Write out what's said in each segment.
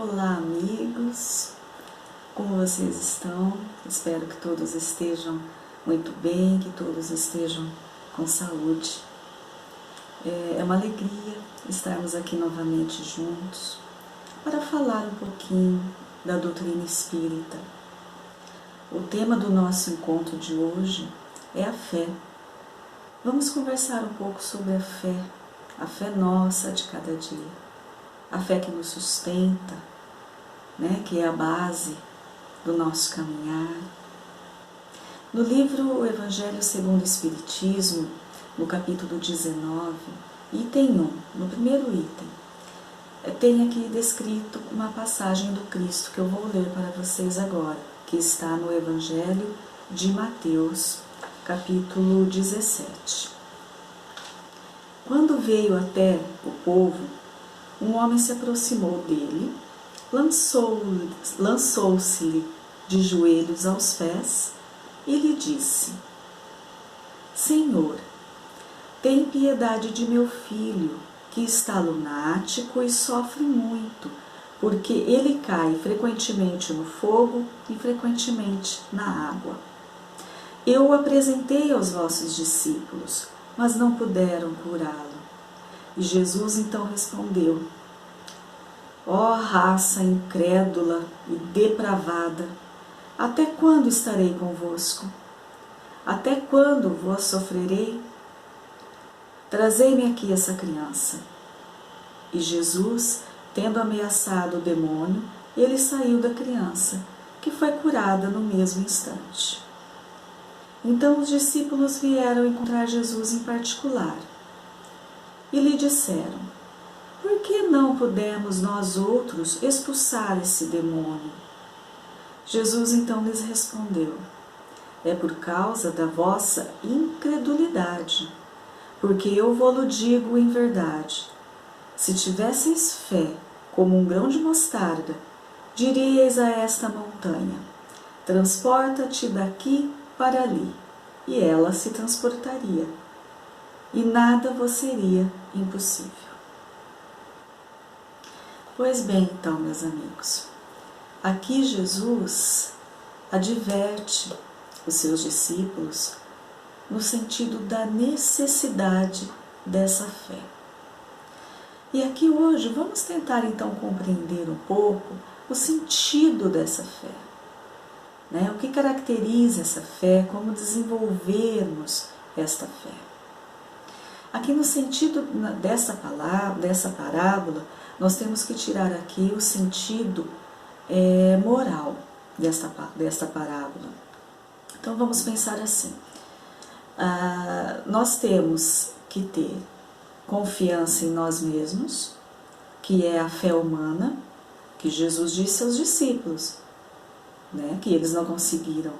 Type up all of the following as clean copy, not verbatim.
Olá, amigos, como vocês estão? Espero que todos estejam muito bem, que todos estejam com saúde. É uma alegria estarmos aqui novamente juntos para falar um pouquinho da doutrina espírita. O tema do nosso encontro de hoje é a fé. Vamos conversar um pouco sobre a fé nossa de cada dia. A fé que nos sustenta, que é a base do nosso caminhar. No livro O Evangelho segundo o Espiritismo, no capítulo 19, item 1, no primeiro item, tem aqui descrito uma passagem do Cristo que eu vou ler para vocês agora, que está no Evangelho de Mateus, capítulo 17. Quando veio até o povo, um homem se aproximou dele, lançou-se-lhe de joelhos aos pés e lhe disse: Senhor, tem piedade de meu filho, que está lunático e sofre muito, porque ele cai frequentemente no fogo e frequentemente na água. Eu o apresentei aos vossos discípulos, mas não puderam curá-lo. E Jesus então respondeu: Ó raça incrédula e depravada, até quando estarei convosco? Até quando vos sofrerei? Trazei-me aqui essa criança. E Jesus, tendo ameaçado o demônio, ele saiu da criança, que foi curada no mesmo instante. Então os discípulos vieram encontrar Jesus em particular e lhe disseram: Por que não pudemos nós outros expulsar esse demônio? Jesus então lhes respondeu: É por causa da vossa incredulidade, porque eu vou-lo digo em verdade. Se tivesseis fé como um grão de mostarda, diríeis a esta montanha: transporta-te daqui para ali, e ela se transportaria, e nada vos seria impossível. Pois bem, então, meus amigos, aqui Jesus adverte os seus discípulos no sentido da necessidade dessa fé. E aqui hoje vamos tentar então compreender um pouco o sentido dessa fé, o que caracteriza essa fé, como desenvolvermos esta fé. Aqui no sentido dessa parábola, nós temos que tirar aqui o sentido moral desta parábola. Então vamos pensar assim: nós temos que ter confiança em nós mesmos, que é a fé humana, que Jesus disse aos discípulos, que eles não conseguiram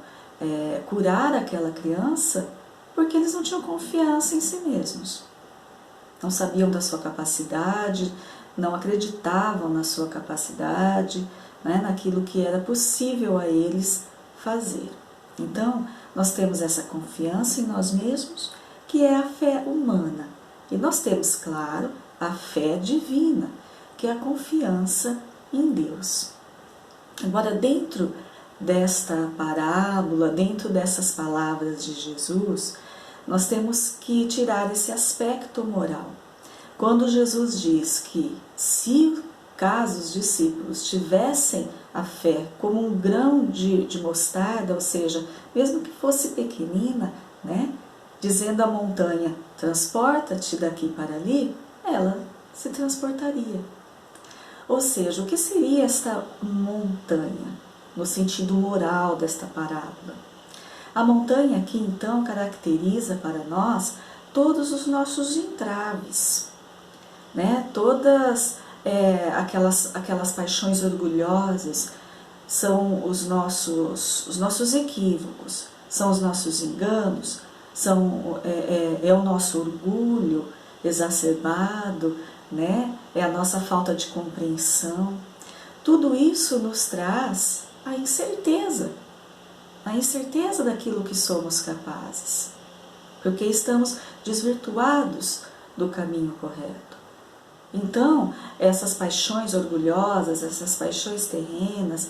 curar aquela criança porque eles não tinham confiança em si mesmos. Não sabiam da sua capacidade, não acreditavam na sua capacidade, naquilo que era possível a eles fazer. Então, nós temos essa confiança em nós mesmos, que é a fé humana. E nós temos, claro, a fé divina, que é a confiança em Deus. Agora, dentro desta parábola, dentro dessas palavras de Jesus, nós temos que tirar esse aspecto moral. Quando Jesus diz que se caso os discípulos tivessem a fé como um grão de mostarda, ou seja, mesmo que fosse pequenina, dizendo à montanha, transporta-te daqui para ali, ela se transportaria. Ou seja, o que seria esta montanha, no sentido moral desta parábola? A montanha aqui, então, caracteriza para nós todos os nossos entraves, todas aquelas paixões orgulhosas, são os nossos equívocos, são os nossos enganos, é o nosso orgulho exacerbado, é a nossa falta de compreensão. Tudo isso nos traz a incerteza daquilo que somos capazes, porque estamos desvirtuados do caminho correto. Então, essas paixões orgulhosas, essas paixões terrenas,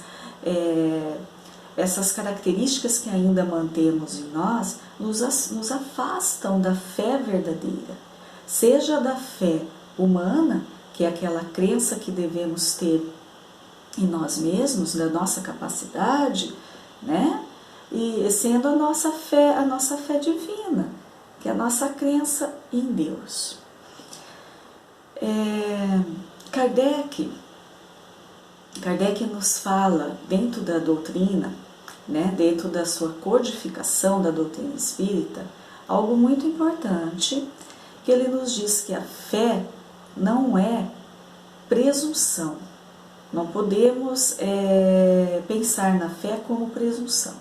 essas características que ainda mantemos em nós, nos afastam da fé verdadeira. Seja da fé humana, que é aquela crença que devemos ter em nós mesmos, da nossa capacidade, né? E sendo a nossa fé divina, que é a nossa crença em Deus. Kardec nos fala, dentro da doutrina, né, dentro da sua codificação da doutrina espírita, algo muito importante, que ele nos diz que a fé não é presunção. Não podemos pensar na fé como presunção.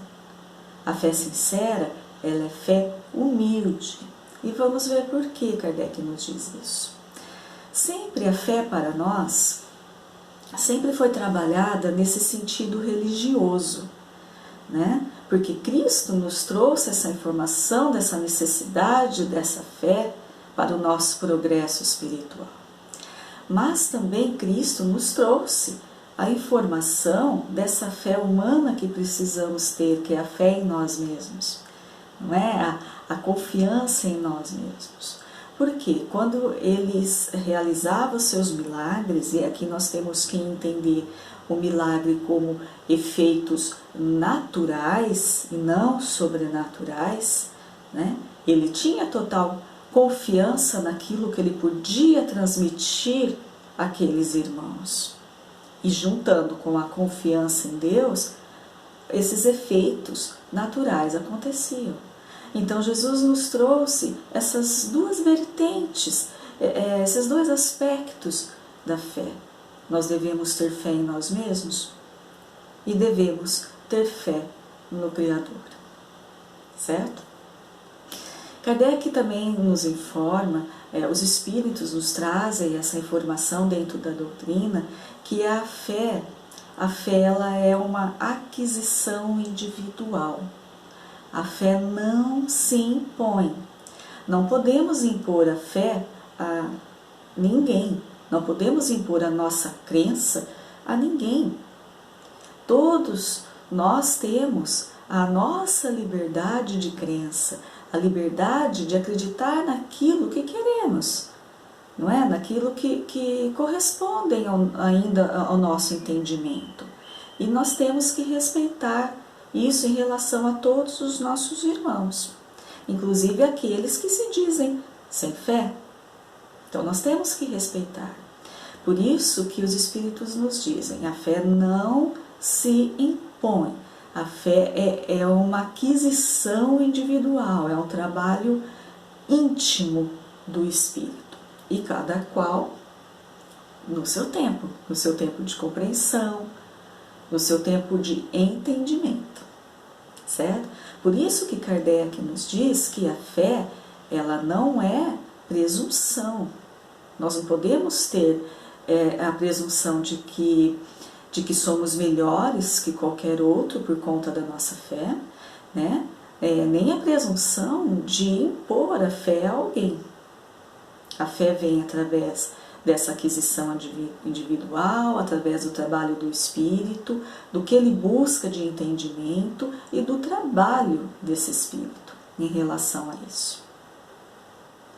A fé sincera, ela é fé humilde. E vamos ver por que Kardec nos diz isso. Sempre a fé para nós, sempre foi trabalhada nesse sentido religioso, né? Porque Cristo nos trouxe essa informação, dessa necessidade dessa fé para o nosso progresso espiritual. Mas também Cristo nos trouxe a informação dessa fé humana que precisamos ter, que é a fé em nós mesmos, não é? A confiança em nós mesmos. Porque quando eles realizavam seus milagres, e aqui nós temos que entender o milagre como efeitos naturais e não sobrenaturais, né? Ele tinha total confiança naquilo que ele podia transmitir àqueles irmãos. E juntando com a confiança em Deus, esses efeitos naturais aconteciam. Então Jesus nos trouxe essas duas vertentes, esses dois aspectos da fé. Nós devemos ter fé em nós mesmos e devemos ter fé no Criador, certo? Kardec também nos informa, os espíritos nos trazem essa informação dentro da doutrina, que a fé ela é uma aquisição individual. A fé não se impõe. Não podemos impor a fé a ninguém. Não podemos impor a nossa crença a ninguém. Todos nós temos a nossa liberdade de crença, a liberdade de acreditar naquilo que queremos, não é? Naquilo que correspondem ainda ao nosso entendimento. E nós temos que respeitar isso em relação a todos os nossos irmãos, inclusive aqueles que se dizem sem fé. Então nós temos que respeitar. Por isso que os Espíritos nos dizem, a fé não se impõe. A fé é uma aquisição individual, é um trabalho íntimo do Espírito. E cada qual no seu tempo de compreensão, no seu tempo de entendimento, certo? Por isso que Kardec nos diz que a fé, ela não é presunção. Nós não podemos ter a presunção de que somos melhores que qualquer outro por conta da nossa fé, né? Nem a presunção de impor a fé a alguém. A fé vem através dessa aquisição individual, através do trabalho do Espírito, do que ele busca de entendimento e do trabalho desse Espírito em relação a isso.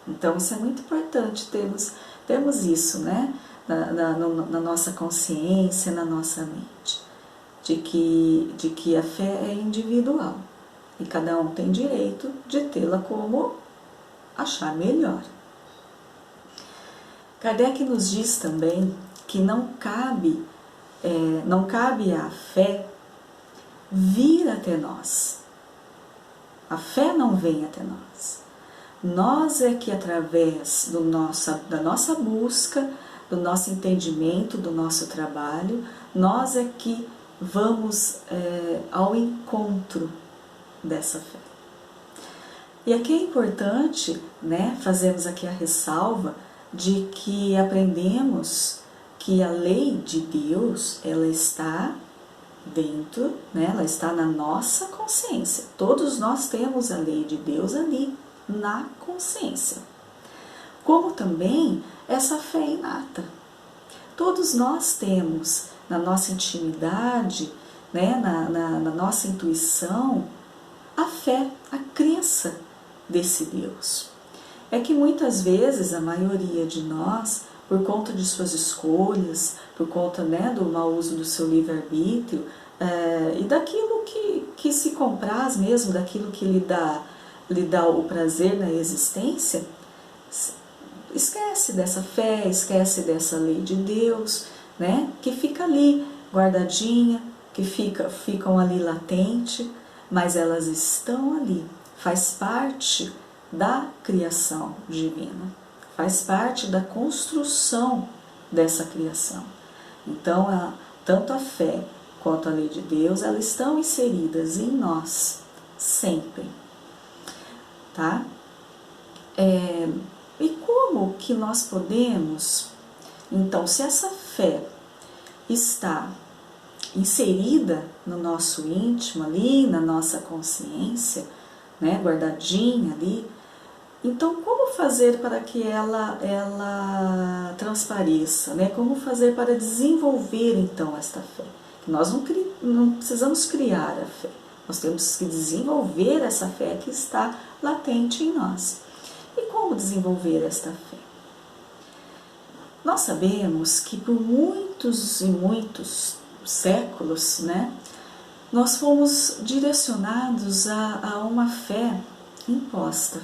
Então isso é muito importante, termos isso, né? Na nossa consciência, na nossa mente, de que a fé é individual e cada um tem direito de tê-la como achar melhor. Kardec nos diz também que não cabe à fé vir até nós. A fé não vem até nós. Nós é que através da nossa busca, do nosso entendimento, do nosso trabalho, nós é que vamos ao encontro dessa fé. E aqui é importante, né, fazermos aqui a ressalva de que aprendemos que a lei de Deus, ela está dentro, né, ela está na nossa consciência. Todos nós temos a lei de Deus ali, na consciência. Como também essa fé inata. Todos nós temos na nossa intimidade, né, na nossa intuição, a fé, a crença desse Deus. É que muitas vezes a maioria de nós, por conta de suas escolhas, por conta, né, do mau uso do seu livre-arbítrio, e daquilo que se compraz mesmo, daquilo que lhe dá o prazer na existência, esquece dessa fé, esquece dessa lei de Deus, né, que fica ali guardadinha, que ficam ali latente, mas elas estão ali, faz parte da criação divina, faz parte da construção dessa criação. Então, tanto a fé quanto a lei de Deus, elas estão inseridas em nós, sempre. Tá? E como que nós podemos, então, se essa fé está inserida no nosso íntimo ali, na nossa consciência, né, guardadinha ali, então como fazer para que ela transpareça, né? Como fazer para desenvolver então esta fé? Nós não precisamos criar a fé, nós temos que desenvolver essa fé que está latente em nós. E como desenvolver esta fé? Nós sabemos que por muitos e muitos séculos, né, nós fomos direcionados a uma fé imposta.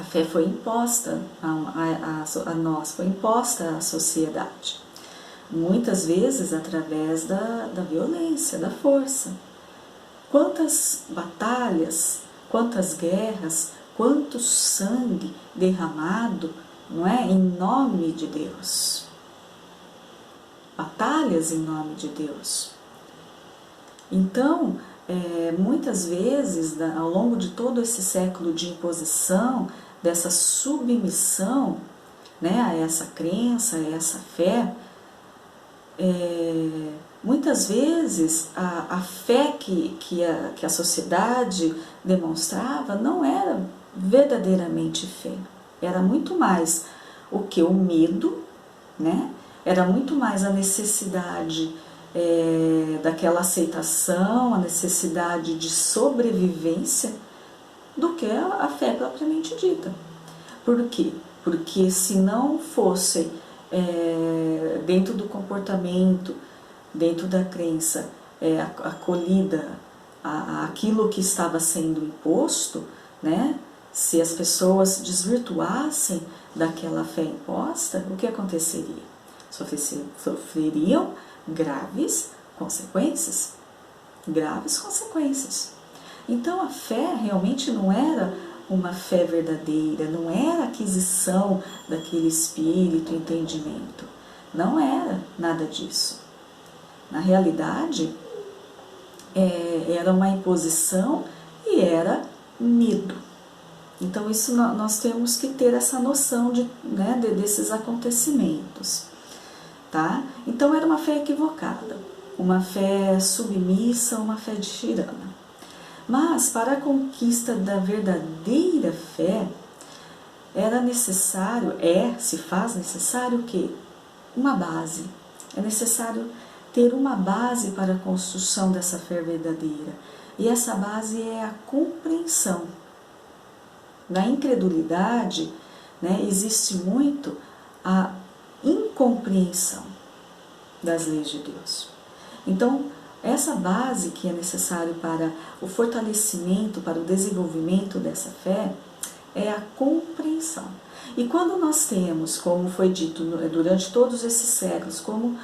A fé foi imposta a nós, foi imposta à sociedade. Muitas vezes através da violência, da força. Quantas batalhas, quantas guerras, quanto sangue derramado, não é, em nome de Deus. Batalhas em nome de Deus. Então, muitas vezes, ao longo de todo esse século de imposição, dessa submissão, né, a essa crença, a essa fé, muitas vezes a fé que a sociedade demonstrava não era verdadeiramente fé, era muito mais o que? O medo, né? Era muito mais a necessidade daquela aceitação, a necessidade de sobrevivência do que a fé propriamente dita. Por quê? Porque se não fosse dentro do comportamento, dentro da crença, acolhida aquilo que estava sendo imposto, né? Se as pessoas desvirtuassem daquela fé imposta, o que aconteceria? Sofreriam graves consequências. Graves consequências. Então a fé realmente não era uma fé verdadeira, não era aquisição daquele espírito, entendimento. Não era nada disso. Na realidade, era uma imposição e era medo. Então isso nós temos que ter essa noção desses acontecimentos. Tá? Então era uma fé equivocada, uma fé submissa, uma fé de tirana. Mas para a conquista da verdadeira fé, era necessário, se faz necessário o quê? Uma base. É necessário ter uma base para a construção dessa fé verdadeira. E essa base é a compreensão. Na incredulidade, né, existe muito a incompreensão das leis de Deus. Então, essa base que é necessário para o fortalecimento, para o desenvolvimento dessa fé, é a compreensão. E quando nós temos, como foi dito durante todos esses séculos, como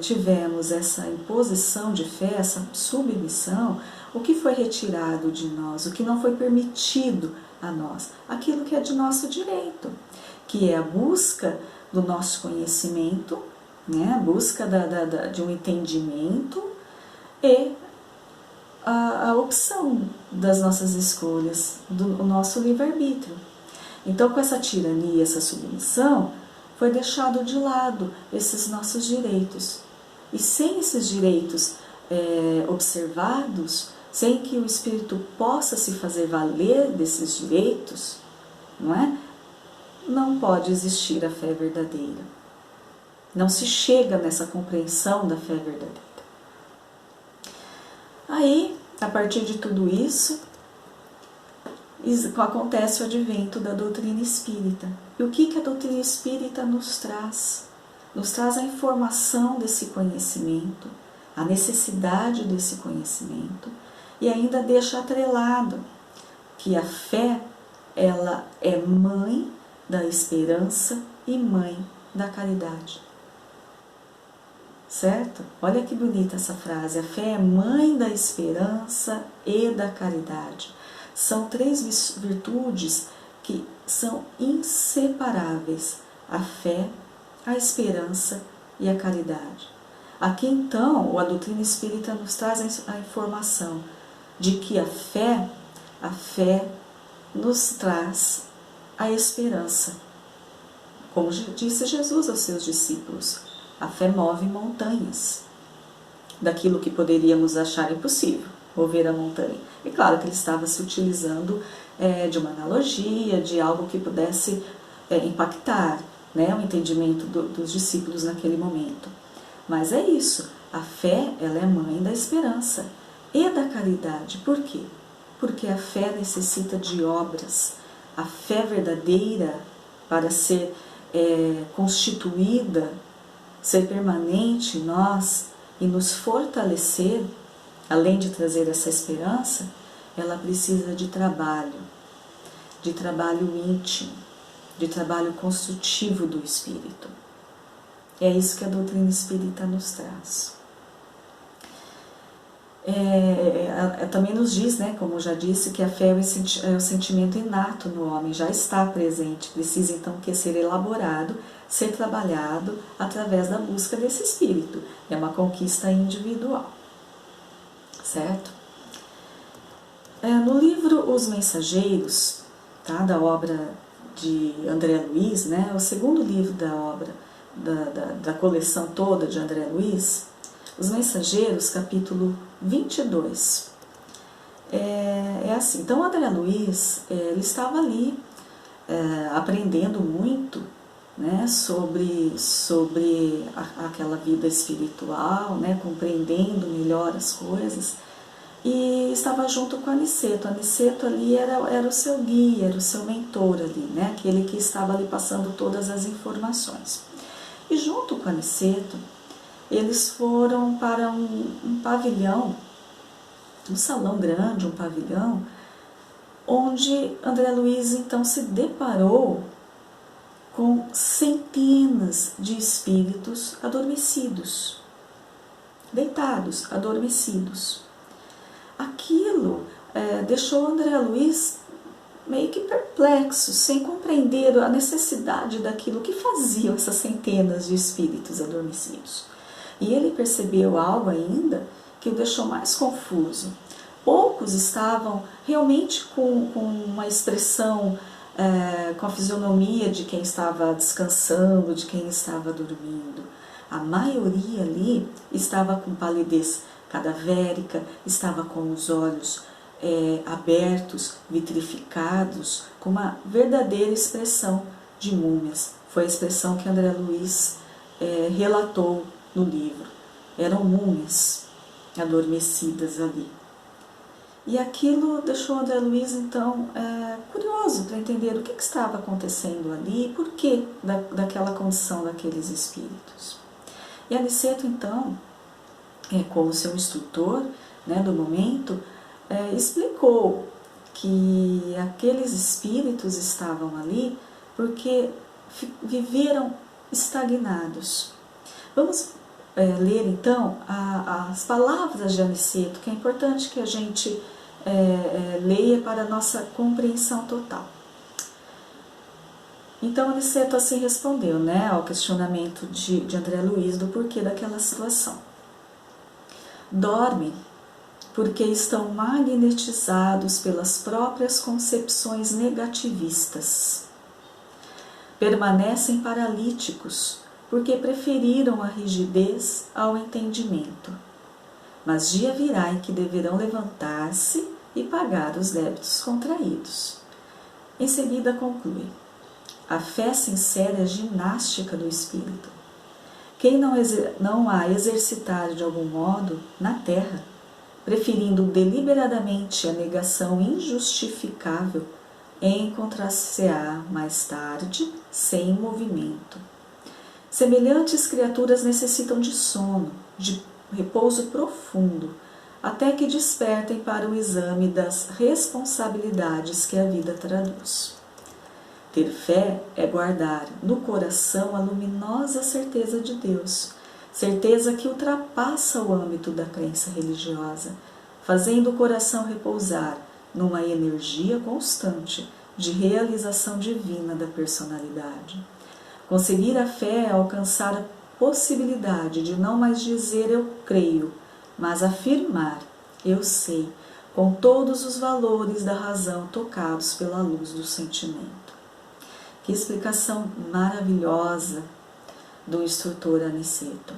tivemos essa imposição de fé, essa submissão, o que foi retirado de nós, o que não foi permitido a nós? Aquilo que é de nosso direito, que é a busca do nosso conhecimento, né? A busca de um entendimento e a opção das nossas escolhas, do nosso livre-arbítrio. Então, com essa tirania, essa submissão, foi deixado de lado esses nossos direitos. E sem esses direitos observados, sem que o espírito possa se fazer valer desses direitos, não é? não pode existir a fé verdadeira. Não se chega nessa compreensão da fé verdadeira. Aí, a partir de tudo isso, acontece o advento da doutrina espírita. E o que a doutrina espírita nos traz? Nos traz a informação desse conhecimento, a necessidade desse conhecimento, e ainda deixa atrelado que a fé, ela é mãe da esperança e mãe da caridade. Certo? Olha que bonita essa frase. A fé é mãe da esperança e da caridade. São três virtudes que são inseparáveis: a fé, a esperança e a caridade. Aqui então, a doutrina espírita nos traz a informação de que a fé nos traz a esperança. Como disse Jesus aos seus discípulos, a fé move montanhas. Daquilo que poderíamos achar impossível, mover a montanha. E claro que ele estava se utilizando de uma analogia, de algo que pudesse impactar, né, o entendimento dos discípulos naquele momento. Mas é isso, a fé, ela é mãe da esperança e da caridade. Por quê? Porque a fé necessita de obras. A fé verdadeira, para ser constituída, ser permanente em nós e nos fortalecer, além de trazer essa esperança, ela precisa de trabalho íntimo, de trabalho construtivo do espírito. É isso que a doutrina espírita nos traz. Também nos diz, né, como eu já disse, que a fé é o sentimento inato no homem, já está presente, precisa então que ser elaborado, ser trabalhado através da busca desse espírito. É uma conquista individual, certo? No livro Os Mensageiros, tá, da obra de André Luiz, né, o segundo livro da obra, da coleção toda de André Luiz, Os Mensageiros, capítulo 22. É assim, então André Luiz, ele estava ali aprendendo muito, né, sobre aquela vida espiritual, né, compreendendo melhor as coisas, e estava junto com Aniceto. Aniceto ali era o seu guia, era o seu mentor ali, né, aquele que estava ali passando todas as informações. E junto com Aniceto, eles foram para um pavilhão, um salão grande, um pavilhão, onde André Luiz então se deparou com centenas de espíritos adormecidos, deitados, adormecidos. Aquilo deixou André Luiz meio que perplexo, sem compreender a necessidade daquilo que faziam essas centenas de espíritos adormecidos. E ele percebeu algo ainda que o deixou mais confuso. Poucos estavam realmente com uma expressão, com a fisionomia de quem estava descansando, de quem estava dormindo. A maioria ali estava com palidez cadavérica, estava com os olhos abertos, vitrificados, com uma verdadeira expressão de múmias. Foi a expressão que André Luiz relatou no livro. Eram múmias adormecidas ali. E aquilo deixou André Luiz, então, curioso para entender o que estava acontecendo ali e por que daquela condição daqueles espíritos. E Aniceto, então, como seu instrutor, né, do momento, explicou que aqueles espíritos estavam ali porque viveram estagnados. Vamos ler então as palavras de Aniceto, que é importante que a gente leia para a nossa compreensão total. Então Aniceto assim respondeu, né, ao questionamento de André Luiz do porquê daquela situação. Dormem porque estão magnetizados pelas próprias concepções negativistas. Permanecem paralíticos porque preferiram a rigidez ao entendimento. Mas dia virá em que deverão levantar-se e pagar os débitos contraídos. Em seguida conclui: A fé sincera é ginástica do espírito. Quem não a exercitar de algum modo na terra, preferindo deliberadamente a negação injustificável, encontrar-se-á mais tarde sem movimento. Semelhantes criaturas necessitam de sono, de repouso profundo, até que despertem para o exame das responsabilidades que a vida traduz. Ter fé é guardar no coração a luminosa certeza de Deus, certeza que ultrapassa o âmbito da crença religiosa, fazendo o coração repousar numa energia constante de realização divina da personalidade. Conseguir a fé é alcançar a possibilidade de não mais dizer eu creio, mas afirmar eu sei, com todos os valores da razão tocados pela luz do sentimento. Que explicação maravilhosa do instrutor Aniceto.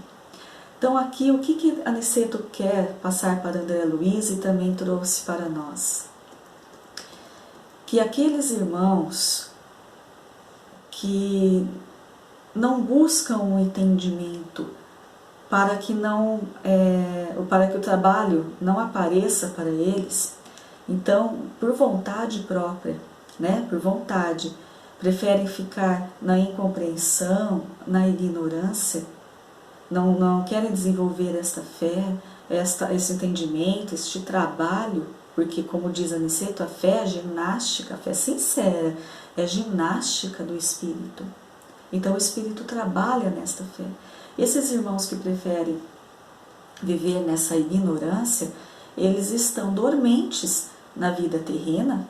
Então aqui o que Aniceto quer passar para André Luiz e também trouxe para nós? Que aqueles irmãos que não buscam o entendimento para que o trabalho não apareça para eles, então por vontade própria, por vontade, preferem ficar na incompreensão, na ignorância, não querem desenvolver esta fé, esse entendimento, este trabalho, porque, como diz Aniceto, a fé é ginástica, a fé sincera é ginástica do espírito. Então o espírito trabalha nesta fé. Esses irmãos que preferem viver nessa ignorância, eles estão dormentes na vida terrena,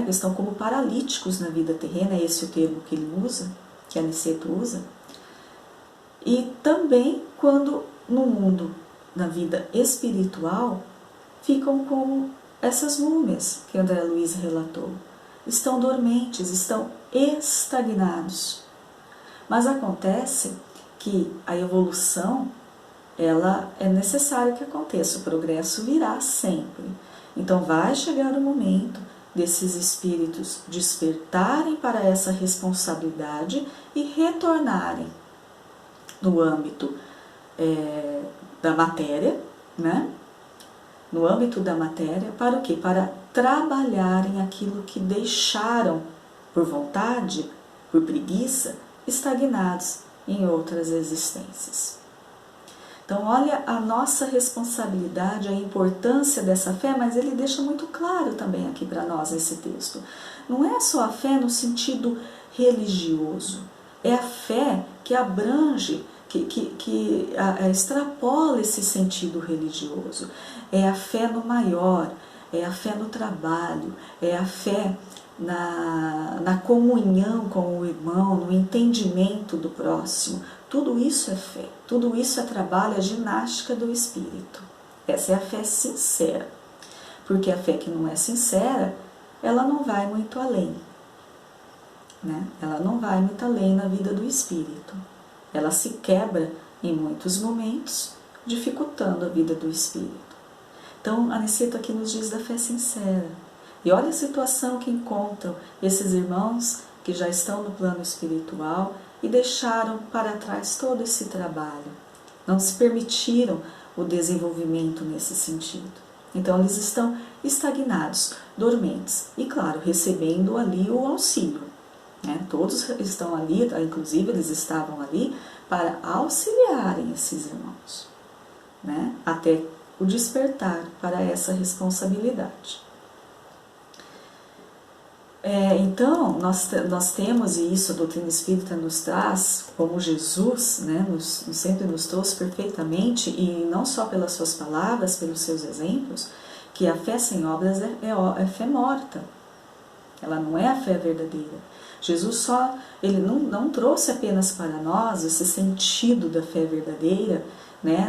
estão como paralíticos na vida terrena, é esse o termo que ele usa, que Aniceto usa. E também quando no mundo, na vida espiritual, ficam como essas múmias que André Luiz relatou. Estão dormentes, estão estagnados. Mas acontece que a evolução, ela é necessário que aconteça, o progresso virá sempre. Então vai chegar o momento desses espíritos despertarem para essa responsabilidade e retornarem no âmbito da matéria, no âmbito da matéria, para o quê? Para trabalharem aquilo que deixaram por vontade, por preguiça, estagnados em outras existências. Então, olha a nossa responsabilidade, a importância dessa fé, mas ele deixa muito claro também aqui para nós esse texto. Não é só a fé no sentido religioso, é a fé que abrange, que extrapola esse sentido religioso. É a fé no maior, é a fé no trabalho, é a fé na comunhão com o irmão, no entendimento do próximo. Tudo isso é fé, tudo isso é trabalho, é ginástica do espírito. Essa é a fé sincera, porque a fé que não é sincera, ela não vai muito além, Ela não vai muito além na vida do espírito. Ela se quebra em muitos momentos, dificultando a vida do espírito. Então, Aniceto aqui nos diz da fé sincera. E olha a situação que encontram esses irmãos que já estão no plano espiritual e deixaram para trás todo esse trabalho. Não se permitiram o desenvolvimento nesse sentido. Então eles estão estagnados, dormentes e, claro, recebendo ali o auxílio. Todos estão ali, inclusive eles estavam ali para auxiliarem esses irmãos, até o despertar para essa responsabilidade. Então, nós temos, e isso a doutrina espírita nos traz, como Jesus sempre nos trouxe perfeitamente, e não só pelas suas palavras, pelos seus exemplos, que a fé sem obras é fé morta. Ela não é a fé verdadeira. Jesus ele não trouxe apenas para nós esse sentido da fé verdadeira,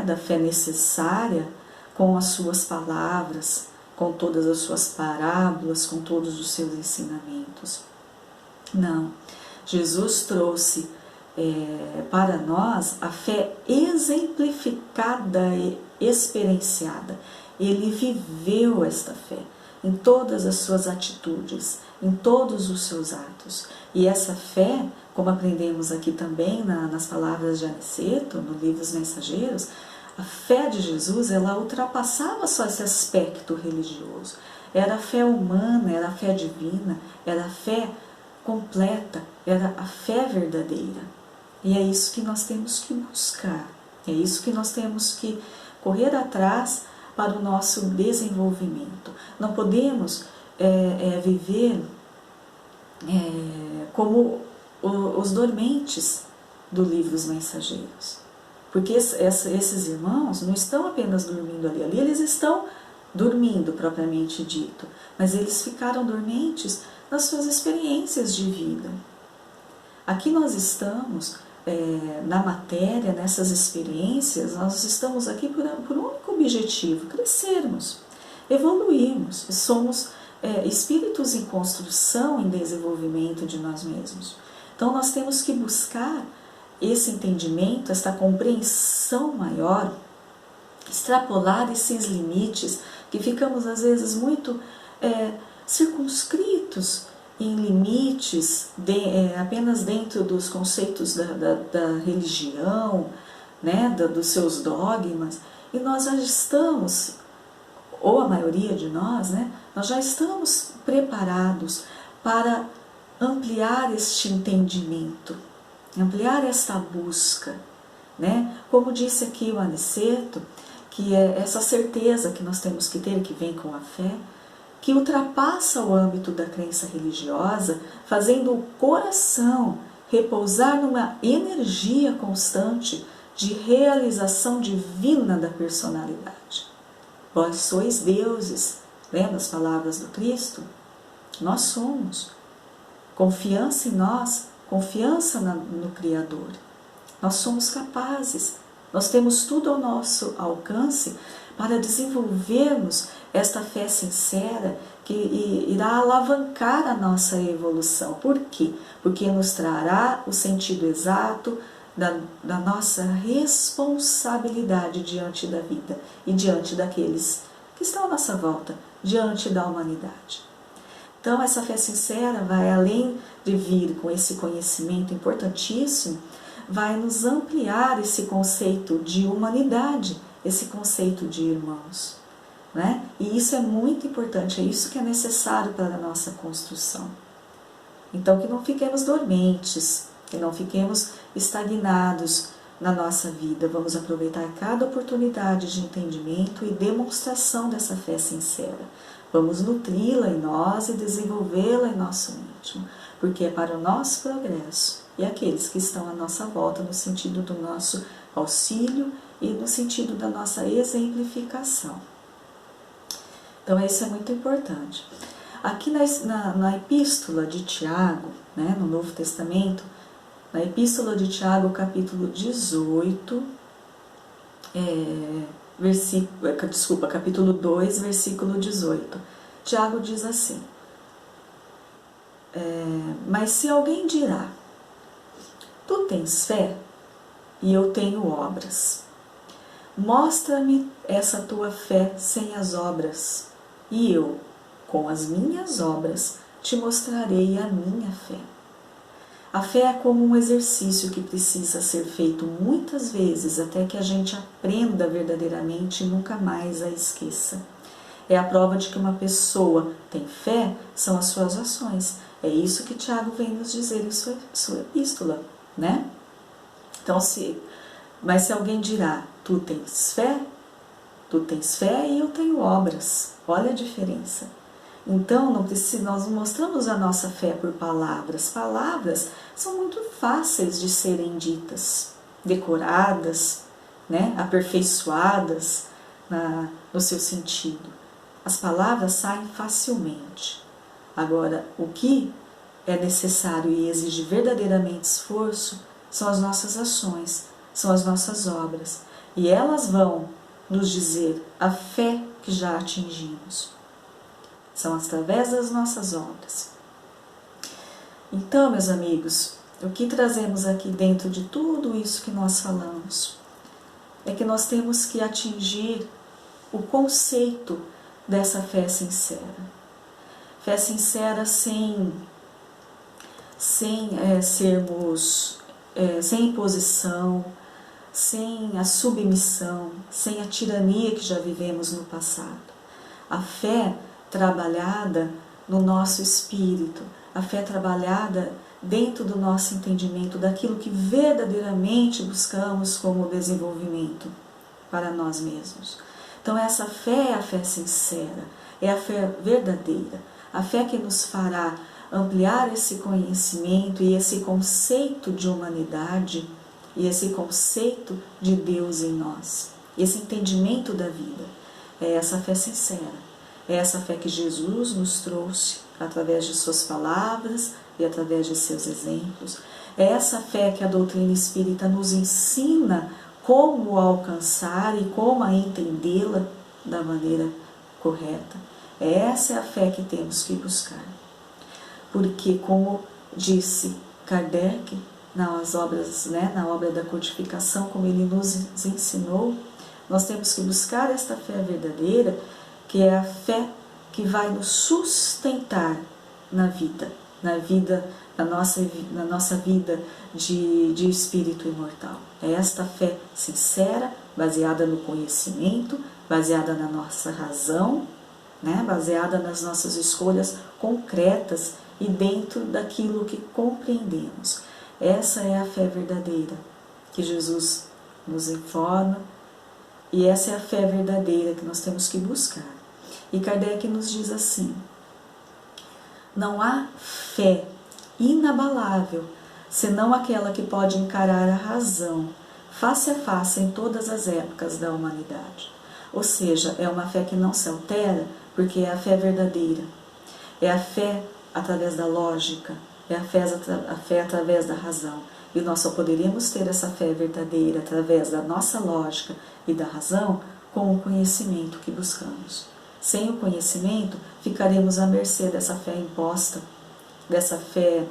da fé necessária, com as suas palavras, com todas as suas parábolas, com todos os seus ensinamentos. Não, Jesus trouxe para nós a fé exemplificada e experienciada. Ele viveu esta fé em todas as suas atitudes. em todos os seus atos. E essa fé, como aprendemos aqui também nas palavras de Aniceto, no livro Os Mensageiros, a fé de Jesus, ela ultrapassava só esse aspecto religioso. Era a fé humana, era a fé divina, era a fé completa, era a fé verdadeira. E é isso que nós temos que buscar, é isso que nós temos que correr atrás para o nosso desenvolvimento. Não podemos viver como os dormentes do livro Os Mensageiros. Porque esses irmãos não estão apenas dormindo ali, eles estão dormindo propriamente dito, mas eles ficaram dormentes nas suas experiências de vida. Aqui nós estamos, na matéria, nessas experiências, nós estamos aqui por um único objetivo: crescermos, evoluirmos. Somos espíritos em construção, em desenvolvimento de nós mesmos. Então nós temos que buscar esse entendimento, essa compreensão maior, extrapolar esses limites que ficamos às vezes muito circunscritos em limites apenas dentro dos conceitos da religião, né, dos seus dogmas, e nós já estamos, ou a maioria de nós, né, nós já estamos preparados para ampliar este entendimento, ampliar esta busca, né? Como disse aqui o Aniceto, que é essa certeza que nós temos que ter, que vem com a fé, que ultrapassa o âmbito da crença religiosa, fazendo o coração repousar numa energia constante de realização divina da personalidade. Vós sois deuses, lembra as palavras do Cristo? Nós somos. Confiança em nós, confiança no Criador. Nós somos capazes, nós temos tudo ao nosso alcance para desenvolvermos esta fé sincera que irá alavancar a nossa evolução. Por quê? Porque nos trará o sentido exato da nossa responsabilidade diante da vida e diante daqueles que estão à nossa volta, diante da humanidade. Então, essa fé sincera vai, além de vir com esse conhecimento importantíssimo, vai nos ampliar esse conceito de humanidade, esse conceito de irmãos, né? E isso é muito importante, é isso que é necessário para a nossa construção. Então, que não fiquemos dormentes, que não fiquemos estagnados na nossa vida. Vamos aproveitar cada oportunidade de entendimento e demonstração dessa fé sincera. Vamos nutri-la em nós e desenvolvê-la em nosso íntimo, porque é para o nosso progresso e aqueles que estão à nossa volta, no sentido do nosso auxílio e no sentido da nossa exemplificação. Então, isso é muito importante. Aqui na Epístola de Tiago, né, no Novo Testamento, na Epístola de Tiago, capítulo 18, capítulo 2, versículo 18. Tiago diz assim: mas se alguém dirá, tu tens fé e eu tenho obras, mostra-me essa tua fé sem as obras, e eu, com as minhas obras, te mostrarei a minha fé. A fé é como um exercício que precisa ser feito muitas vezes até que a gente aprenda verdadeiramente e nunca mais a esqueça. É a prova de que uma pessoa tem fé, são as suas ações. É isso que Tiago vem nos dizer em sua epístola, né? Então, mas se alguém dirá, tu tens fé e eu tenho obras. Olha a diferença. Então, nós não mostramos a nossa fé por palavras. Palavras são muito fáceis de serem ditas, decoradas, né, aperfeiçoadas no seu sentido. As palavras saem facilmente. Agora, o que é necessário e exige verdadeiramente esforço são as nossas ações, são as nossas obras. E elas vão nos dizer a fé que já atingimos. São através das nossas obras. Então, meus amigos, o que trazemos aqui dentro de tudo isso que nós falamos é que nós temos que atingir o conceito dessa fé sincera. Fé sincera sem sem imposição, sem a submissão, sem a tirania que já vivemos no passado. A fé trabalhada no nosso espírito, a fé trabalhada dentro do nosso entendimento daquilo que verdadeiramente buscamos como desenvolvimento para nós mesmos. Então essa fé é a fé sincera, é a fé verdadeira, a fé que nos fará ampliar esse conhecimento e esse conceito de humanidade e esse conceito de Deus em nós, esse entendimento da vida. É essa fé sincera, é essa fé que Jesus nos trouxe através de suas palavras e através de seus exemplos. É essa fé que a doutrina espírita nos ensina como alcançar e como a entendê-la da maneira correta. Essa é a fé que temos que buscar. Porque, como disse Kardec nas obras, na obra da codificação, como ele nos ensinou, nós temos que buscar esta fé verdadeira, que é a fé que vai nos sustentar na nossa vida de espírito imortal. É esta fé sincera, baseada no conhecimento, baseada na nossa razão, baseada nas nossas escolhas concretas e dentro daquilo que compreendemos. Essa é a fé verdadeira que Jesus nos informa, e essa é a fé verdadeira que nós temos que buscar. E Kardec nos diz assim: não há fé inabalável, senão aquela que pode encarar a razão, face a face em todas as épocas da humanidade. Ou seja, é uma fé que não se altera, porque é a fé verdadeira. É a fé através da lógica, é a fé através da razão. E nós só poderemos ter essa fé verdadeira através da nossa lógica e da razão com o conhecimento que buscamos. Sem o conhecimento, ficaremos à mercê dessa fé imposta, dessa fé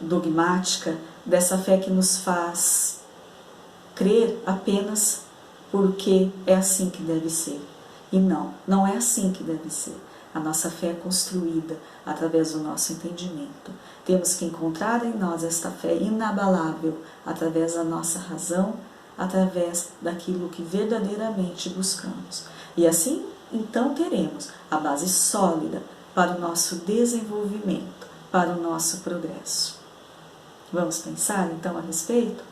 dogmática, dessa fé que nos faz crer apenas porque é assim que deve ser. E não é assim que deve ser. A nossa fé é construída através do nosso entendimento. Temos que encontrar em nós esta fé inabalável através da nossa razão, através daquilo que verdadeiramente buscamos. E assim, então, teremos a base sólida para o nosso desenvolvimento, para o nosso progresso. Vamos pensar, então, a respeito?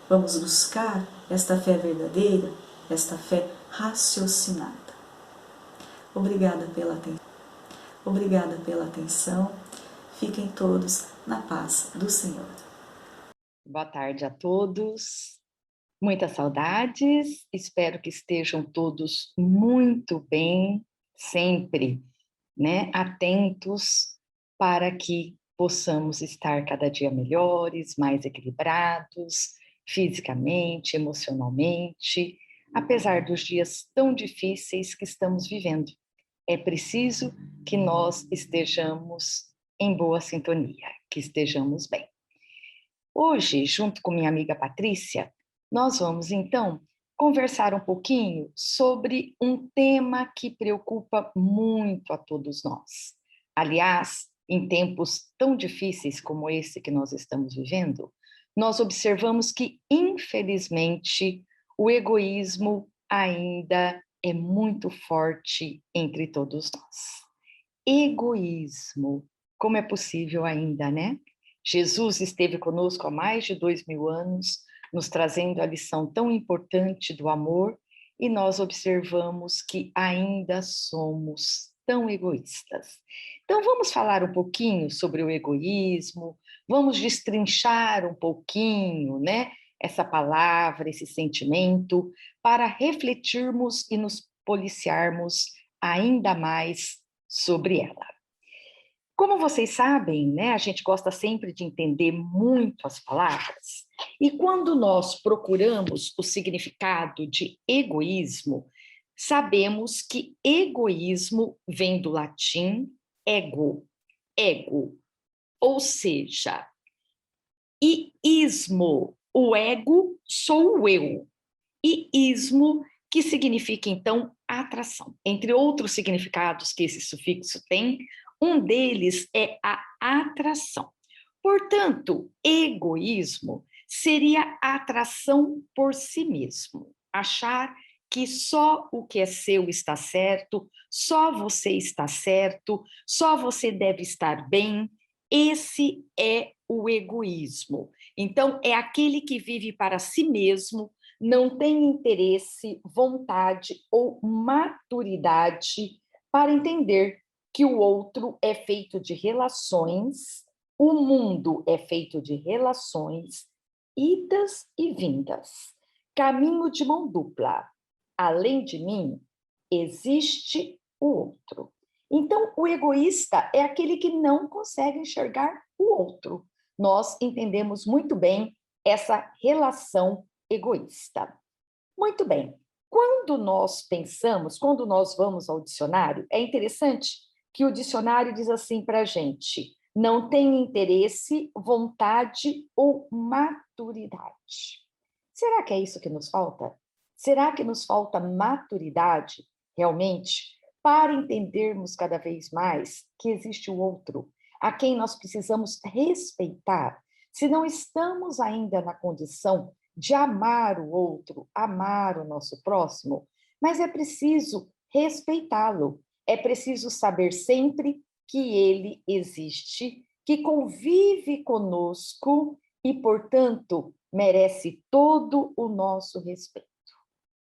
Vamos buscar esta fé verdadeira, esta fé raciocinada. Obrigada pela atenção. Obrigada pela atenção. Fiquem todos na paz do Senhor. Boa tarde a todos. Muitas saudades. Espero que estejam todos muito bem, sempre, atentos para que possamos estar cada dia melhores, mais equilibrados, fisicamente, emocionalmente, apesar dos dias tão difíceis que estamos vivendo. É preciso que nós estejamos em boa sintonia, que estejamos bem. Hoje, junto com minha amiga Patrícia, nós vamos então conversar um pouquinho sobre um tema que preocupa muito a todos nós. Aliás, em tempos tão difíceis como esse que nós estamos vivendo, nós observamos que, infelizmente, o egoísmo ainda é muito forte entre todos nós. Egoísmo, como é possível ainda, né? Jesus esteve conosco há mais de 2000 anos, nos trazendo a lição tão importante do amor, e nós observamos que ainda somos tão egoístas. Então, vamos falar um pouquinho sobre o egoísmo, vamos destrinchar um pouquinho, essa palavra, esse sentimento, para refletirmos e nos policiarmos ainda mais sobre ela. Como vocês sabem, a gente gosta sempre de entender muito as palavras, e quando nós procuramos o significado de egoísmo, sabemos que egoísmo vem do latim ego, ou seja, e ismo, o ego sou o eu, e ismo, que significa então atração. Entre outros significados que esse sufixo tem, um deles é a atração. Portanto, egoísmo seria a atração por si mesmo, achar que só o que é seu está certo, só você está certo, só você deve estar bem. Esse é o egoísmo. Então, é aquele que vive para si mesmo, não tem interesse, vontade ou maturidade para entender que o outro é feito de relações, o mundo é feito de relações, idas e vindas, caminho de mão dupla. Além de mim, existe o outro. Então, o egoísta é aquele que não consegue enxergar o outro. Nós entendemos muito bem essa relação egoísta. Muito bem. Quando nós pensamos, quando nós vamos ao dicionário, é interessante que o dicionário diz assim para a gente: não tem interesse, vontade ou maturidade. Será que é isso que nos falta? Será que nos falta maturidade, realmente, para entendermos cada vez mais que existe o outro, a quem nós precisamos respeitar? Se não estamos ainda na condição de amar o outro, amar o nosso próximo, mas é preciso respeitá-lo, é preciso saber sempre que ele existe, que convive conosco e, portanto, merece todo o nosso respeito.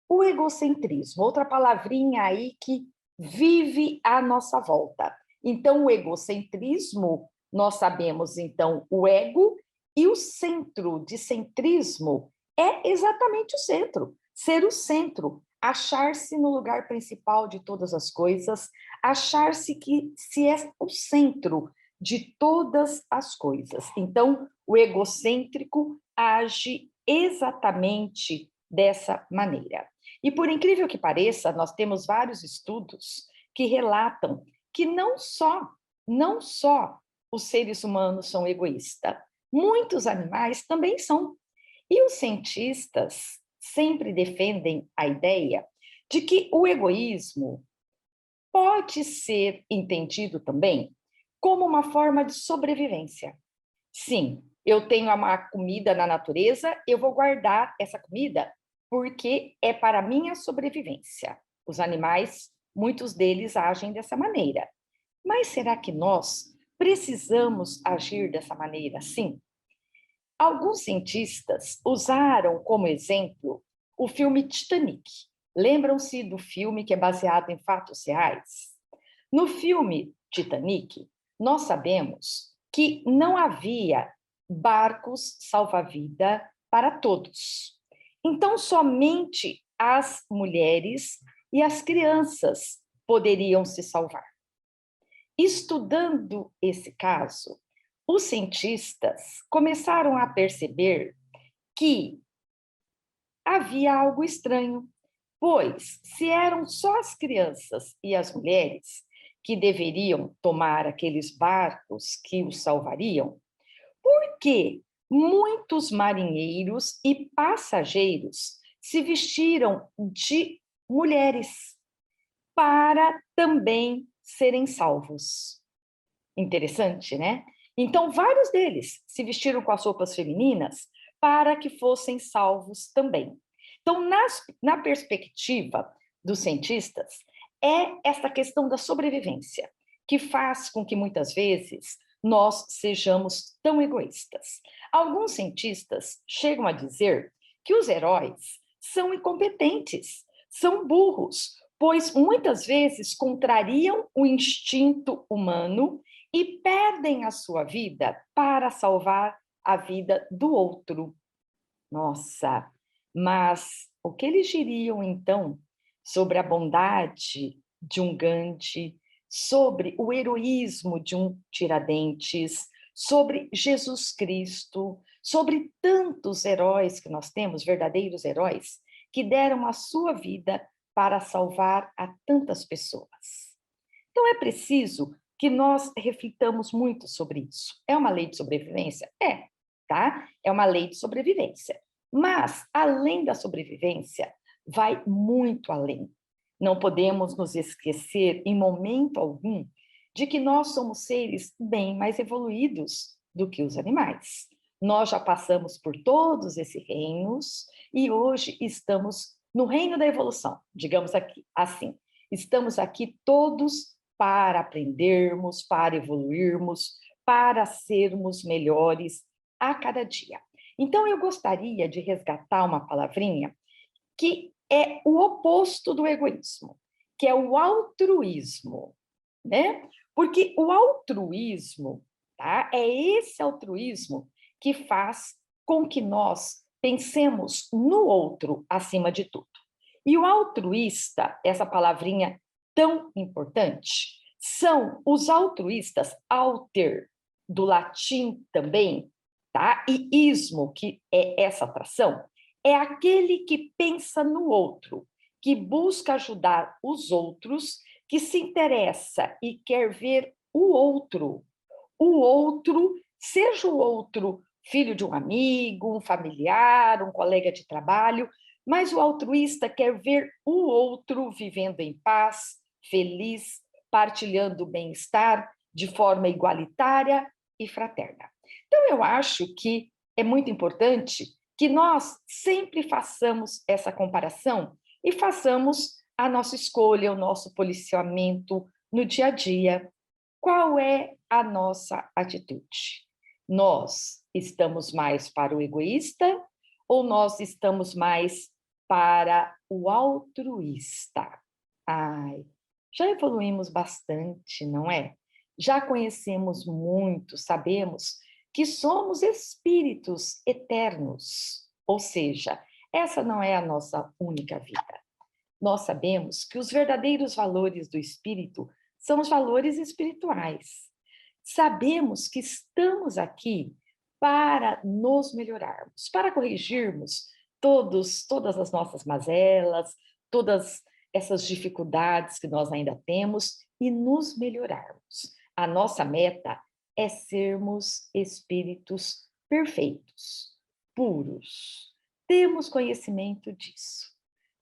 O egocentrismo, outra palavrinha aí que vive à nossa volta. Então, o egocentrismo, nós sabemos, então, o ego, e o centro de centrismo é exatamente o centro, ser o centro, achar-se no lugar principal de todas as coisas, achar-se que se é o centro de todas as coisas. Então, o egocêntrico age exatamente dessa maneira. E por incrível que pareça, nós temos vários estudos que relatam que não só os seres humanos são egoístas, muitos animais também são. E os cientistas sempre defendem a ideia de que o egoísmo pode ser entendido também como uma forma de sobrevivência. Sim, eu tenho uma comida na natureza, eu vou guardar essa comida porque é para a minha sobrevivência. Os animais, muitos deles agem dessa maneira. Mas será que nós precisamos agir dessa maneira, sim? Alguns cientistas usaram como exemplo o filme Titanic. Lembram-se do filme que é baseado em fatos reais? No filme Titanic, nós sabemos que não havia barcos salva-vida para todos. Então, somente as mulheres e as crianças poderiam se salvar. Estudando esse caso, os cientistas começaram a perceber que havia algo estranho, pois se eram só as crianças e as mulheres que deveriam tomar aqueles barcos que os salvariam, por que muitos marinheiros e passageiros se vestiram de mulheres para também serem salvos? Interessante, né? Então, vários deles se vestiram com as roupas femininas para que fossem salvos também. Então, na perspectiva dos cientistas, é essa questão da sobrevivência que faz com que, muitas vezes, nós sejamos tão egoístas. Alguns cientistas chegam a dizer que os heróis são incompetentes, são burros, pois muitas vezes contrariam o instinto humano e perdem a sua vida para salvar a vida do outro. Nossa, mas o que eles diriam, então, sobre a bondade de um Gandhi, sobre o heroísmo de um Tiradentes, sobre Jesus Cristo, sobre tantos heróis que nós temos, verdadeiros heróis, que deram a sua vida para salvar a tantas pessoas? Então, é preciso que nós reflitamos muito sobre isso. É uma lei de sobrevivência? É, tá? É uma lei de sobrevivência. Mas, além da sobrevivência, vai muito além. Não podemos nos esquecer, em momento algum, de que nós somos seres bem mais evoluídos do que os animais. Nós já passamos por todos esses reinos e hoje estamos no reino da evolução, digamos aqui, assim. Estamos aqui todos para aprendermos, para evoluirmos, para sermos melhores a cada dia. Então, eu gostaria de resgatar uma palavrinha que é o oposto do egoísmo, que é o altruísmo, né? Porque o altruísmo, tá? É esse altruísmo que faz com que nós pensemos no outro acima de tudo. E o altruísta, essa palavrinha tão importante, são os altruístas, alter, do latim também, tá? E ismo, que é essa atração, é aquele que pensa no outro, que busca ajudar os outros, que se interessa e quer ver o outro, seja o outro filho de um amigo, um familiar, um colega de trabalho, mas o altruísta quer ver o outro vivendo em paz, feliz, partilhando o bem-estar de forma igualitária e fraterna. Então, eu acho que é muito importante que nós sempre façamos essa comparação e façamos a nossa escolha, o nosso policiamento no dia a dia. Qual é a nossa atitude? Nós estamos mais para o egoísta ou nós estamos mais para o altruísta? Ai, já evoluímos bastante, não é? Já conhecemos muito, sabemos que somos espíritos eternos, ou seja, essa não é a nossa única vida. Nós sabemos que os verdadeiros valores do espírito são os valores espirituais. Sabemos que estamos aqui para nos melhorarmos, para corrigirmos todas as nossas mazelas, todas essas dificuldades que nós ainda temos e nos melhorarmos. A nossa meta é sermos espíritos perfeitos, puros. Temos conhecimento disso.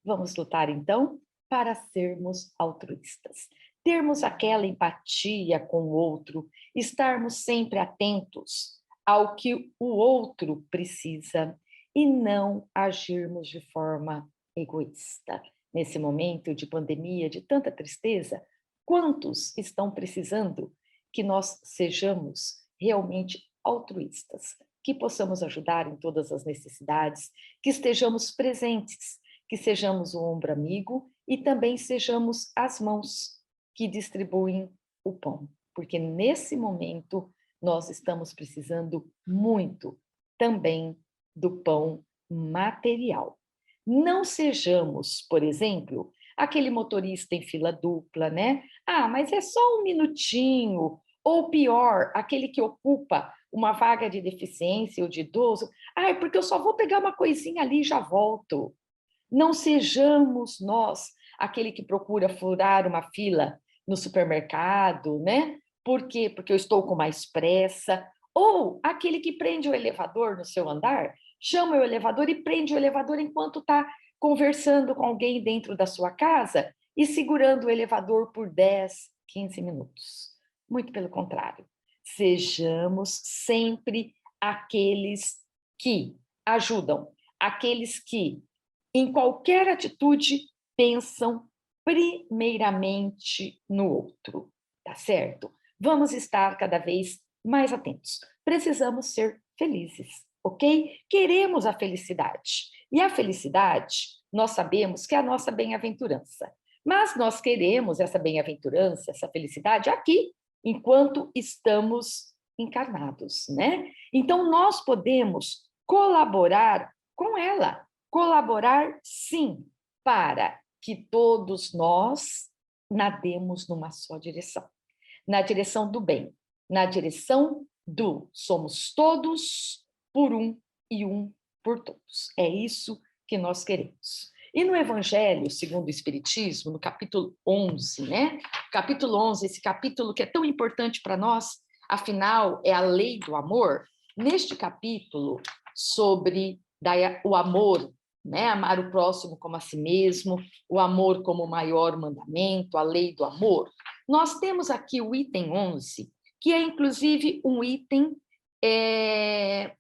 Vamos lutar, então, para sermos altruístas. Termos aquela empatia com o outro, estarmos sempre atentos ao que o outro precisa e não agirmos de forma egoísta. Nesse momento de pandemia, de tanta tristeza, quantos estão precisando que nós sejamos realmente altruístas, que possamos ajudar em todas as necessidades, que estejamos presentes, que sejamos o ombro amigo e também sejamos as mãos que distribuem o pão, porque nesse momento nós estamos precisando muito também do pão material. Não sejamos, por exemplo, aquele motorista em fila dupla, né? Ah, mas é só um minutinho. Ou pior, aquele que ocupa uma vaga de deficiência ou de idoso. Ah, é porque eu só vou pegar uma coisinha ali e já volto. Não sejamos nós aquele que procura furar uma fila no supermercado, né? Por quê? Porque eu estou com mais pressa. Ou aquele que prende o elevador no seu andar, chama o elevador e prende o elevador enquanto está conversando com alguém dentro da sua casa e segurando o elevador por 10, 15 minutos. Muito pelo contrário. Sejamos sempre aqueles que ajudam, aqueles que, em qualquer atitude, pensam primeiramente no outro, tá certo? Vamos estar cada vez mais atentos. Precisamos ser felizes, ok? Queremos a felicidade. E a felicidade, nós sabemos que é a nossa bem-aventurança. Mas nós queremos essa bem-aventurança, essa felicidade aqui, enquanto estamos encarnados, né? Então, nós podemos colaborar com ela. Colaborar, sim, para que todos nós nademos numa só direção. Na direção do bem, na direção do somos todos por um e um por todos. É isso que nós queremos. E no Evangelho, segundo o Espiritismo, no capítulo 11, né? Capítulo 11, esse capítulo que é tão importante para nós, afinal, é a lei do amor. Neste capítulo, sobre o amor né? Amar o próximo como a si mesmo, o amor como o maior mandamento, a lei do amor. Nós temos aqui o item 11, que é inclusive um item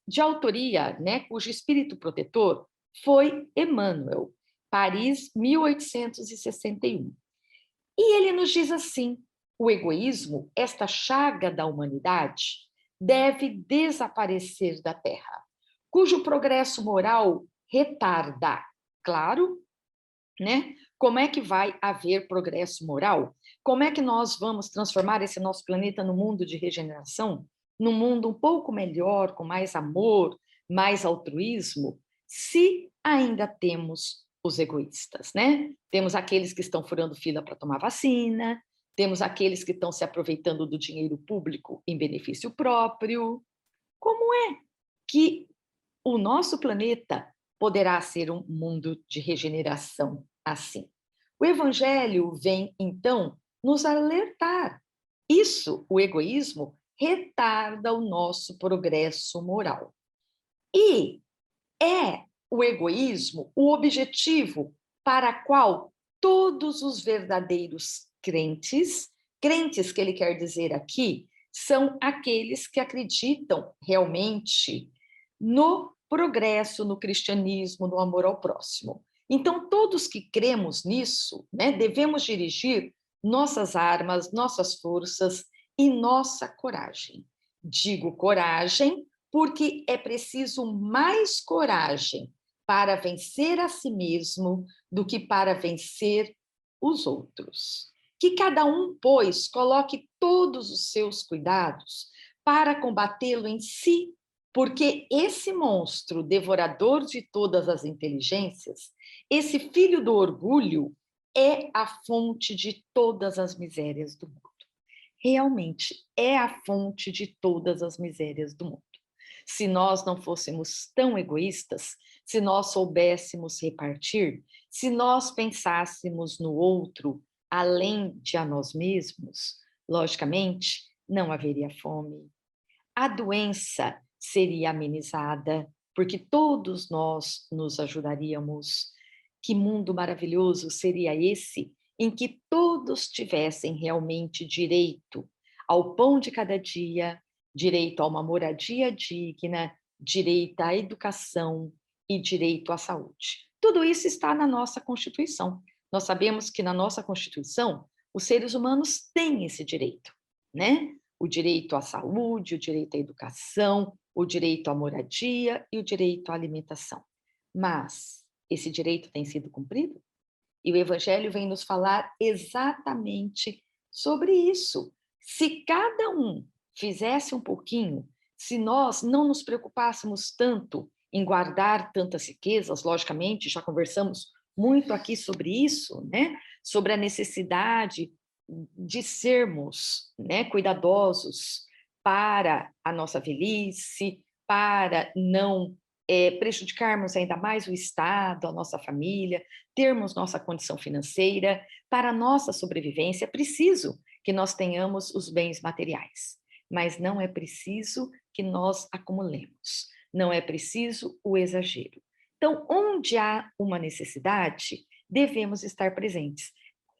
de autoria, né, cujo espírito protetor foi Emmanuel, Paris, 1861. E ele nos diz assim: o egoísmo, esta chaga da humanidade, deve desaparecer da Terra, cujo progresso moral retarda. Claro, né? Como é que vai haver progresso moral? Como é que nós vamos transformar esse nosso planeta num mundo de regeneração, num mundo um pouco melhor, com mais amor, mais altruísmo, se ainda temos os egoístas, né? Temos aqueles que estão furando fila para tomar vacina, temos aqueles que estão se aproveitando do dinheiro público em benefício próprio. Como é que o nosso planeta poderá ser um mundo de regeneração assim? O Evangelho vem, então, nos alertar. Isso, o egoísmo, retarda o nosso progresso moral. E é o egoísmo o objetivo para qual todos os verdadeiros crentes, crentes que ele quer dizer aqui, são aqueles que acreditam realmente no progresso, no cristianismo, no amor ao próximo. Então, todos que cremos nisso, né, devemos dirigir nossas armas, nossas forças e nossa coragem. Digo coragem porque é preciso mais coragem para vencer a si mesmo do que para vencer os outros. Que cada um, pois, coloque todos os seus cuidados para combatê-lo em si, porque esse monstro devorador de todas as inteligências, esse filho do orgulho, é a fonte de todas as misérias do mundo. Realmente é a fonte de todas as misérias do mundo. Se nós não fôssemos tão egoístas, se nós soubéssemos repartir, se nós pensássemos no outro além de a nós mesmos, logicamente, não haveria fome. A doença seria amenizada, porque todos nós nos ajudaríamos. Que mundo maravilhoso seria esse em que todos tivessem realmente direito ao pão de cada dia, direito a uma moradia digna, direito à educação e direito à saúde. Tudo isso está na nossa Constituição. Nós sabemos que na nossa Constituição os seres humanos têm esse direito, né? O direito à saúde, o direito à educação, o direito à moradia e o direito à alimentação. Mas esse direito tem sido cumprido? E o Evangelho vem nos falar exatamente sobre isso. Se cada um fizesse um pouquinho, se nós não nos preocupássemos tanto em guardar tantas riquezas, logicamente, já conversamos muito aqui sobre isso, né? Sobre a necessidade de sermos, né, cuidadosos para a nossa velhice, para não prejudicarmos ainda mais o Estado, a nossa família, termos nossa condição financeira. Para a nossa sobrevivência, é preciso que nós tenhamos os bens materiais, mas não é preciso que nós acumulemos, não é preciso o exagero. Então, onde há uma necessidade, devemos estar presentes.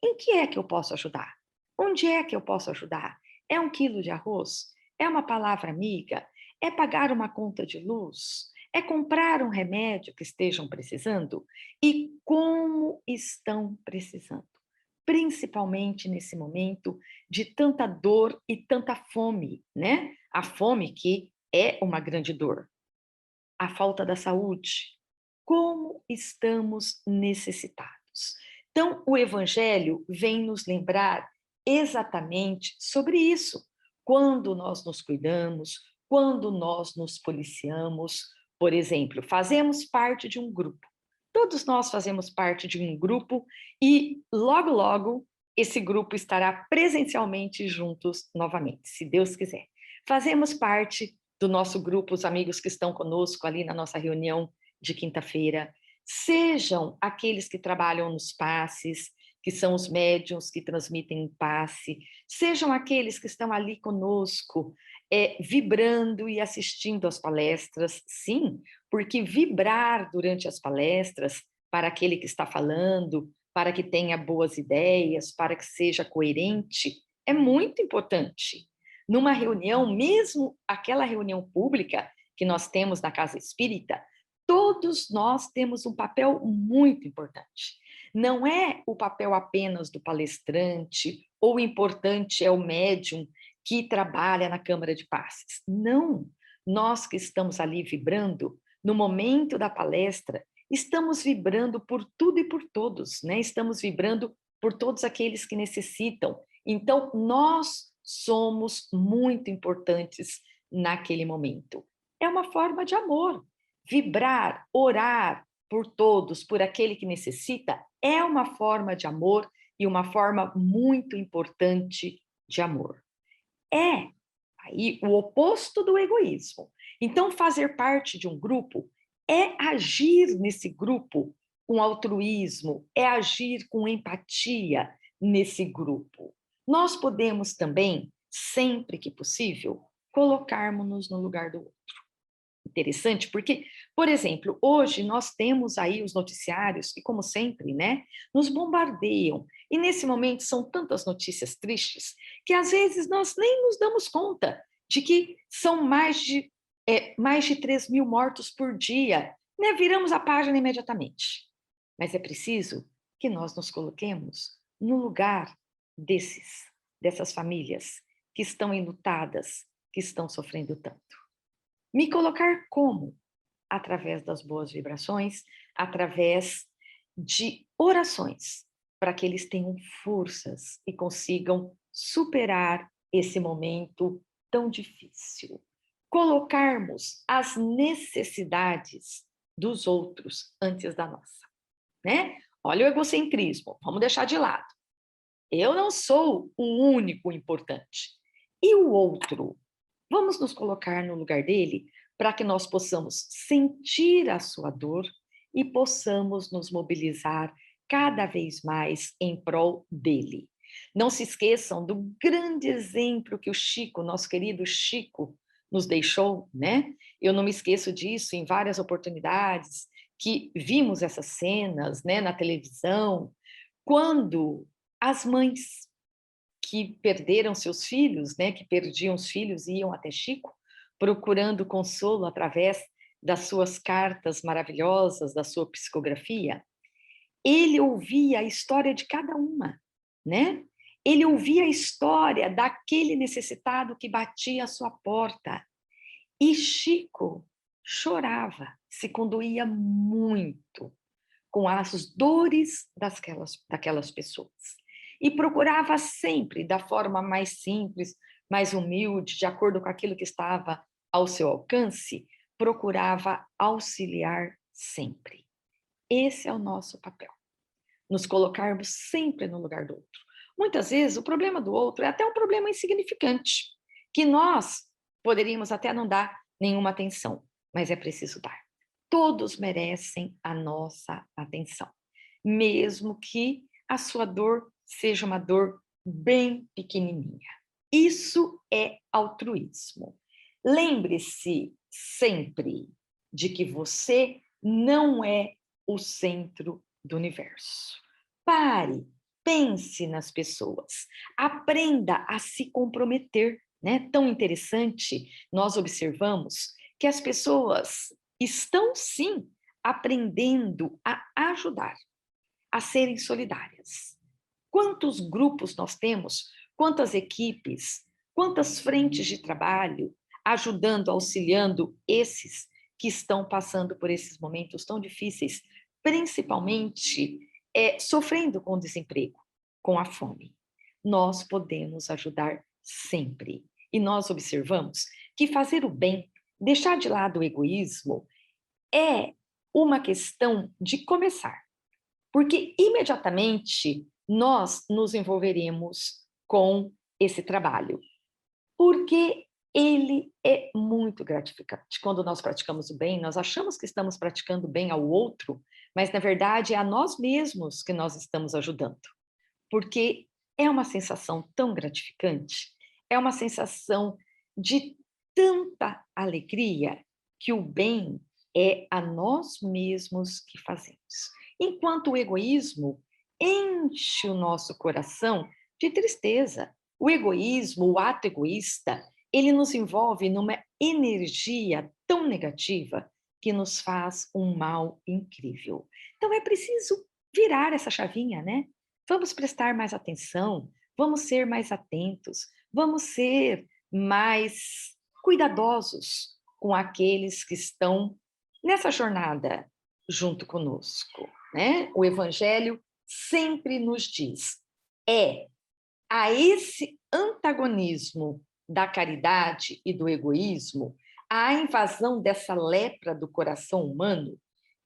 Em que é que eu posso ajudar? Onde é que eu posso ajudar? É 1 quilo de arroz? É uma palavra amiga? É pagar uma conta de luz? É comprar um remédio que estejam precisando? E como estão precisando? Principalmente nesse momento de tanta dor e tanta fome, né? A fome que é uma grande dor. A falta da saúde. Como estamos necessitados? Então, o Evangelho vem nos lembrar exatamente sobre isso. Quando nós nos cuidamos, quando nós nos policiamos, por exemplo, fazemos parte de um grupo. Todos nós fazemos parte de um grupo e logo, logo, esse grupo estará presencialmente juntos novamente, se Deus quiser. Fazemos parte do nosso grupo, os amigos que estão conosco ali na nossa reunião de quinta-feira, sejam aqueles que trabalham nos passes, que são os médiuns que transmitem um passe, sejam aqueles que estão ali conosco, vibrando e assistindo às palestras, sim, porque vibrar durante as palestras para aquele que está falando, para que tenha boas ideias, para que seja coerente, é muito importante. Numa reunião, mesmo aquela reunião pública que nós temos na Casa Espírita, todos nós temos um papel muito importante. Não é o papel apenas do palestrante, ou o importante é o médium que trabalha na Câmara de Passes. Não, nós que estamos ali vibrando, no momento da palestra, estamos vibrando por tudo e por todos, né? Estamos vibrando por todos aqueles que necessitam. Então, nós somos muito importantes naquele momento. É uma forma de amor. Vibrar, orar por todos, por aquele que necessita, é uma forma de amor e uma forma muito importante de amor. É aí o oposto do egoísmo. Então, fazer parte de um grupo é agir nesse grupo com altruísmo, é agir com empatia nesse grupo. Nós podemos também, sempre que possível, colocarmos-nos no lugar do outro. Interessante, porque, por exemplo, hoje nós temos aí os noticiários que, como sempre, né, nos bombardeiam. E nesse momento são tantas notícias tristes que às vezes nós nem nos damos conta de que são mais de 3.000 mortos por dia, né? Viramos a página imediatamente. Mas é preciso que nós nos coloquemos no lugar dessas famílias que estão enlutadas, que estão sofrendo tanto. Me colocar como? Através das boas vibrações, através de orações, para que eles tenham forças e consigam superar esse momento tão difícil. Colocarmos as necessidades dos outros antes da nossa, né? Olha o egocentrismo, vamos deixar de lado. Eu não sou o único importante. E o outro? Vamos nos colocar no lugar dele para que nós possamos sentir a sua dor e possamos nos mobilizar cada vez mais em prol dele. Não se esqueçam do grande exemplo que o Chico, nosso querido Chico, nos deixou, né? Eu não me esqueço disso em várias oportunidades que vimos essas cenas, né, na televisão, quando as mães que perderam seus filhos, né, que perdiam os filhos e iam até Chico, procurando consolo através das suas cartas maravilhosas, da sua psicografia. Ele ouvia a história de cada uma, né? Ele ouvia a história daquele necessitado que batia à sua porta. E Chico chorava, se condoía muito com as dores daquelas pessoas. E procurava sempre, da forma mais simples, mais humilde, de acordo com aquilo que estava ao seu alcance, procurava auxiliar sempre. Esse é o nosso papel, nos colocarmos sempre no lugar do outro. Muitas vezes o problema do outro é até um problema insignificante, que nós poderíamos até não dar nenhuma atenção, mas é preciso dar. Todos merecem a nossa atenção, mesmo que a sua dor seja uma dor bem pequenininha. Isso é altruísmo. Lembre-se sempre de que você não é o centro do universo. Pare, pense nas pessoas, aprenda a se comprometer, né? Tão interessante, nós observamos que as pessoas estão, sim, aprendendo a ajudar, a serem solidárias. Quantos grupos nós temos, quantas equipes, quantas frentes de trabalho, ajudando, auxiliando esses que estão passando por esses momentos tão difíceis, principalmente sofrendo com o desemprego, com a fome. Nós podemos ajudar sempre. E nós observamos que fazer o bem, deixar de lado o egoísmo, é uma questão de começar. Porque imediatamente nós nos envolveremos com esse trabalho. Porque ele é muito gratificante. Quando nós praticamos o bem, nós achamos que estamos praticando bem ao outro, mas na verdade é a nós mesmos que nós estamos ajudando. Porque é uma sensação tão gratificante, é uma sensação de tanta alegria que o bem é a nós mesmos que fazemos. Enquanto o egoísmo enche o nosso coração de tristeza. O egoísmo, o ato egoísta, ele nos envolve numa energia tão negativa que nos faz um mal incrível. Então é preciso virar essa chavinha, né? Vamos prestar mais atenção, vamos ser mais atentos, vamos ser mais cuidadosos com aqueles que estão nessa jornada junto conosco, né? O Evangelho sempre nos diz, a esse antagonismo da caridade e do egoísmo, a invasão dessa lepra do coração humano,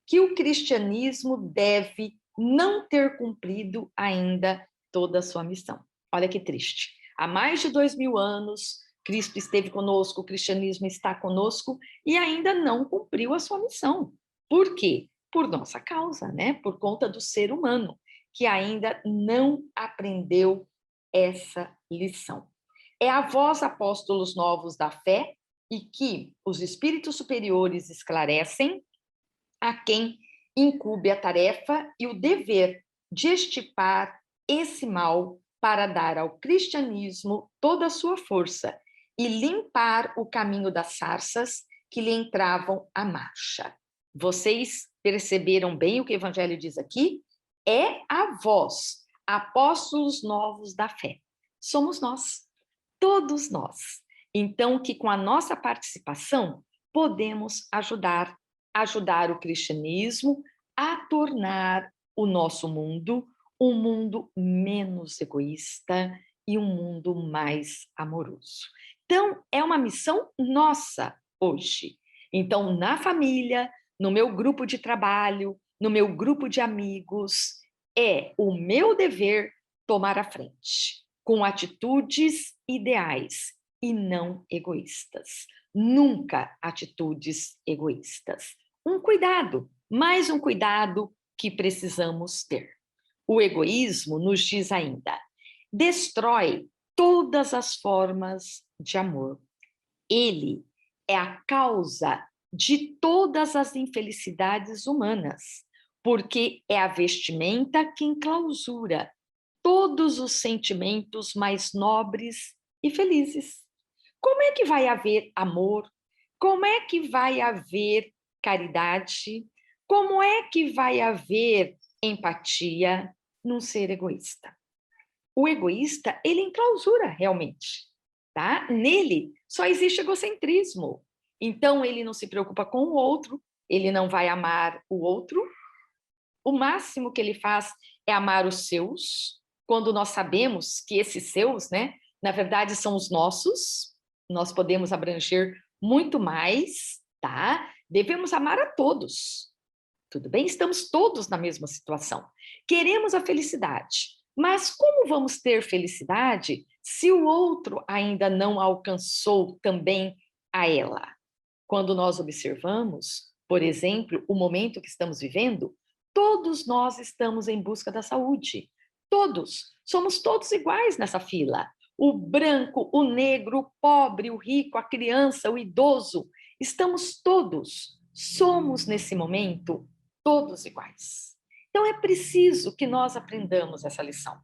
que o cristianismo deve não ter cumprido ainda toda a sua missão. Olha que triste. Há mais de 2000 anos, Cristo esteve conosco, o cristianismo está conosco e ainda não cumpriu a sua missão. Por quê? Por nossa causa, né? Por conta do ser humano, que ainda não aprendeu essa lição. É a vós, apóstolos novos da fé, e que os espíritos superiores esclarecem a quem incube a tarefa e o dever de extirpar esse mal para dar ao cristianismo toda a sua força e limpar o caminho das sarças que lhe entravam à marcha. Vocês perceberam bem o que o Evangelho diz aqui? É a vós, apóstolos novos da fé. Somos nós, todos nós. Então, que com a nossa participação podemos ajudar o cristianismo a tornar o nosso mundo um mundo menos egoísta e um mundo mais amoroso. Então, é uma missão nossa hoje. Então, na família, no meu grupo de trabalho, no meu grupo de amigos, é o meu dever tomar a frente, com atitudes ideais e não egoístas. Nunca atitudes egoístas. Um cuidado, mais um cuidado que precisamos ter. O egoísmo nos diz ainda, destrói todas as formas de amor. Ele é a causa de todas as infelicidades humanas, porque é a vestimenta que enclausura todos os sentimentos mais nobres e felizes. Como é que vai haver amor? Como é que vai haver caridade? Como é que vai haver empatia num ser egoísta? O egoísta, ele enclausura realmente, tá? Nele só existe egocentrismo. Então, ele não se preocupa com o outro, ele não vai amar o outro. O máximo que ele faz é amar os seus, quando nós sabemos que esses seus, né, na verdade são os nossos, nós podemos abranger muito mais, tá? Devemos amar a todos. Tudo bem? Estamos todos na mesma situação. Queremos a felicidade, mas como vamos ter felicidade se o outro ainda não alcançou também a ela? Quando nós observamos, por exemplo, o momento que estamos vivendo, todos nós estamos em busca da saúde. Todos. Somos todos iguais nessa fila. O branco, o negro, o pobre, o rico, a criança, o idoso. Estamos todos. Somos, nesse momento, todos iguais. Então, é preciso que nós aprendamos essa lição.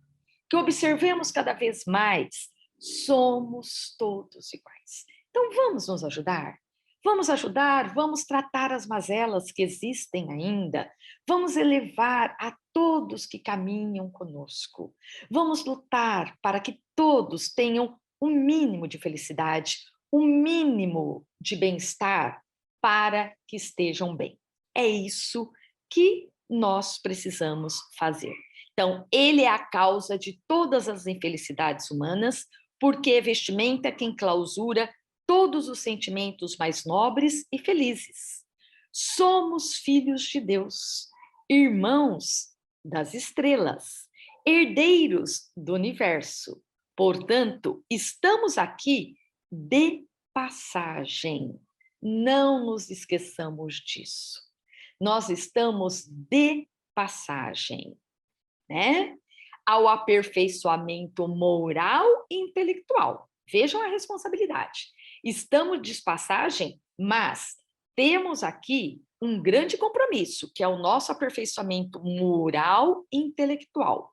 Que observemos cada vez mais. Somos todos iguais. Então, vamos nos ajudar? Vamos ajudar, vamos tratar as mazelas que existem ainda, vamos elevar a todos que caminham conosco, vamos lutar para que todos tenham um mínimo de felicidade, um mínimo de bem-estar para que estejam bem. É isso que nós precisamos fazer. Então, ele é a causa de todas as infelicidades humanas, porque é vestimenta que enclausura todos os sentimentos mais nobres e felizes. Somos filhos de Deus, irmãos das estrelas, herdeiros do universo. Portanto, estamos aqui de passagem. Não nos esqueçamos disso. Nós estamos de passagem, né? Ao aperfeiçoamento moral e intelectual. Vejam a responsabilidade. Estamos de passagem, mas temos aqui um grande compromisso, que é o nosso aperfeiçoamento moral e intelectual.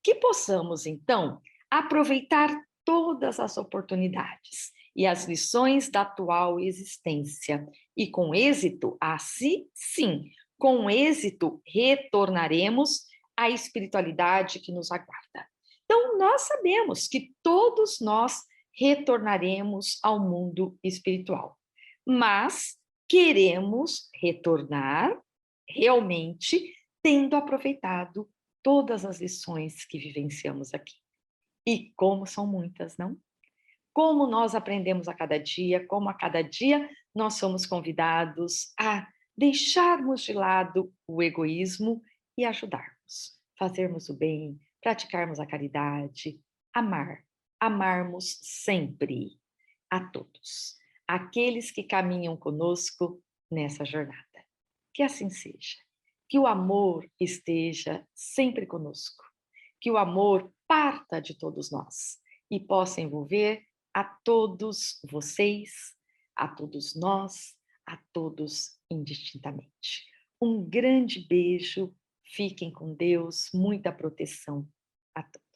Que possamos, então, aproveitar todas as oportunidades e as lições da atual existência. E com êxito, assim sim, com êxito retornaremos à espiritualidade que nos aguarda. Então, nós sabemos que todos nós retornaremos ao mundo espiritual, mas queremos retornar realmente tendo aproveitado todas as lições que vivenciamos aqui. E como são muitas, não? Como nós aprendemos a cada dia, como a cada dia nós somos convidados a deixarmos de lado o egoísmo e ajudarmos, fazermos o bem, praticarmos a caridade, amar, amarmos sempre a todos, aqueles que caminham conosco nessa jornada. Que assim seja. Que o amor esteja sempre conosco. Que o amor parta de todos nós e possa envolver a todos vocês, a todos nós, a todos indistintamente. Um grande beijo, fiquem com Deus, muita proteção a todos.